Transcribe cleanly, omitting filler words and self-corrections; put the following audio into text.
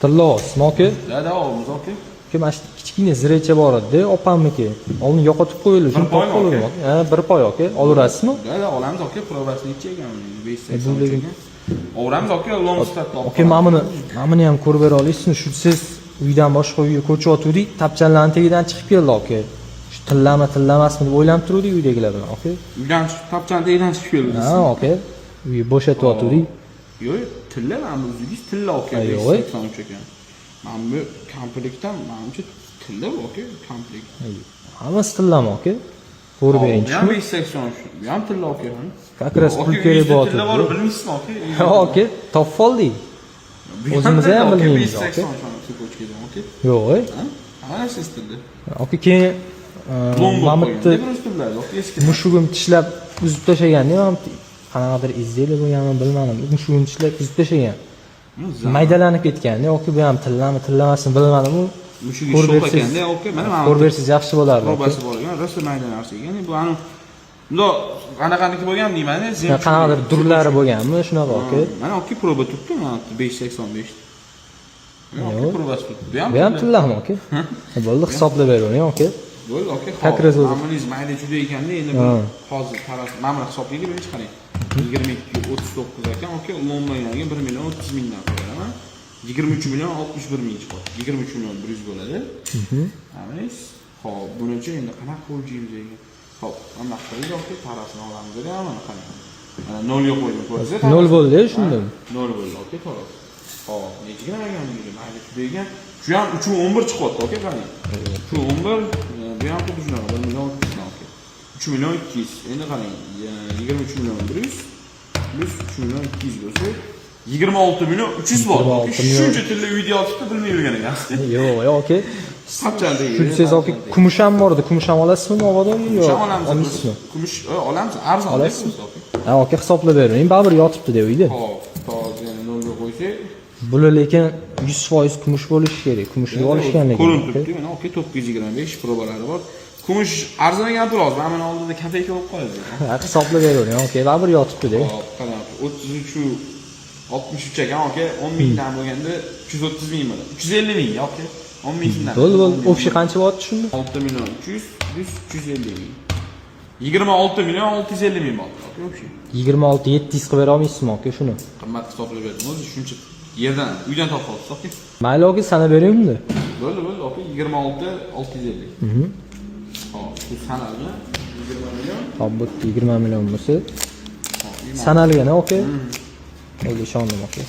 Tillovsizmi aka? Da, olamiz aka. Aka, mana shu kichkina ziracha bor edi, opamniki. Uni yo'qotib qo'yildi, shuni topib qoldim. Ha, bir poy aka. Olaverasizmi? Da, olamiz aka, probasini ichgan. 580 ekan. Olamiz aka, lomstat topib. Aka, mana buni ham ko'rib bera olasizmi? Shu siz uydan boshqa uyga ko'chayotgandik, tapchanlarning tagidan chiqib keldi aka. Shu tillamasmi deb o'ylanib turdik uydagilar bilan aka. Uydan chiqib, tapchan tagidan chiqib keldi. Ha aka. Uyni bo'shatyotgandik. Yo'q, tilla mana o'zingiz tilla aka, 583 ekan. Mana bu komplektdan menimcha tilla bu aka, komplekt. Hammasi tillami aka? Ko'rib bering. Bu ham 583. Bu ham tilla aka. Как раз pul kerak bo'ldi. Tilla bor, bilmaysizmi aka? Ha aka, topib oldik. O'zimiz ham bilmaymiz aka. Yo'q, Mana siz tilla. Aka, keyin Mamitni mushugim tishlab uzib tashlaganda ham qanaqadir izlaylar bo'lganmi bilmadim. Mushugim tishlab uzib tashlagan. Maydalanib ketganda, aka bu ham tillamasini bilmadim. Mushugi sho'q ekanda, aka, mana ko'rib bersangiz yaxshi bo'lardi. Probasi bor ekan, rosa mayda narsa ekan. Bu ani bundoq qanaqaniki bo'lgan deyman, qanaqadir durlari bo'lganmi, shunaqa aka. Mana aka proba turibdi, mana 585. Yo'q, probasi turibdi. Bu ham tillami aka? Bo'ldi, hisoblab bering aka. Bo'ldi aka. Как раз o'zi. Amaliz mayda juda ekanda, endi bu hozir taraf mana hisoblaylik, birinchi qarang. 22.39 ekan, aka, lomlanganiga 1 million 30 mingdan qo'yaman. 23 million 61 ming chiqadi. 23 million 100 bo'ladi. Amaliz. Xo'p, bunacha endi qanaqa qo'yishimiz ekan? Xo'p, mana qilib aka, tarafini olamiz dedi, mana qarang. Mana 0 ga qo'ydim, ko'rdingizmi? 0 bo'ldi shunda. 0 bo'ldi aka, taraf. Xo'p, nechiga ekanligi mayda degan. Shu ham 3.11 chiqyapti aka, qarang. 3.11 bu ham xuddi shunaqa 1 million 200 aka. 3 million 200. Endi qarang, 23 million 100 plus 3 million 200 bo'lsa 26 million 300 bor. Shuncha tilla uyda yotibdi, bilmay yurgan ekansiz. Yo'q, aka. Qanchalik? Shunsiz aka, kumush ham bor edi. Kumush ham olasizmi, Navodoy? Yo'q, olamizmi? Kumush olamiz, arzon olasizmi aka? Ha, aka, hisoblab bering. Baribir yotibdi deb uyda. Xo'p, hozir yana 0 ga qo'ysak, bular lekin 100% kumush bo'lishi kerak. Kumushni olishgan lekin. Ko'rinib turibdi, mana aka 925 probalari bor. Kumush arzonga ham turadi. Mana oldida kafeka bo'lib qoladi. Ha, hisoblab bering aka, baribir yotibdi-da. Xo'p, qarang, 33 63 ekan aka, 10 mingdan bo'lganda 330 ming bo'ladi. 350 ming aka. 10 mingdan. Bo'ldi. O'pshi qancha bo'lyapti shunda? 6 million 300 plus 350 ming. 26 million 650 ming bo'ldi aka, o'pshi. 26 700 qilib bera olmaysizmi aka shuni? Qimmat hisoblab berdim. O'zi shuncha yerdan, uydan topib oldik aka. Mayli aka, sanab beringmi? Bo'ldi aka, 26 650. Hop, bu sanalgan 20 million. Hop, bu 20 million bo'lsa sanalgan aka. Bo'ldi, ishondim aka.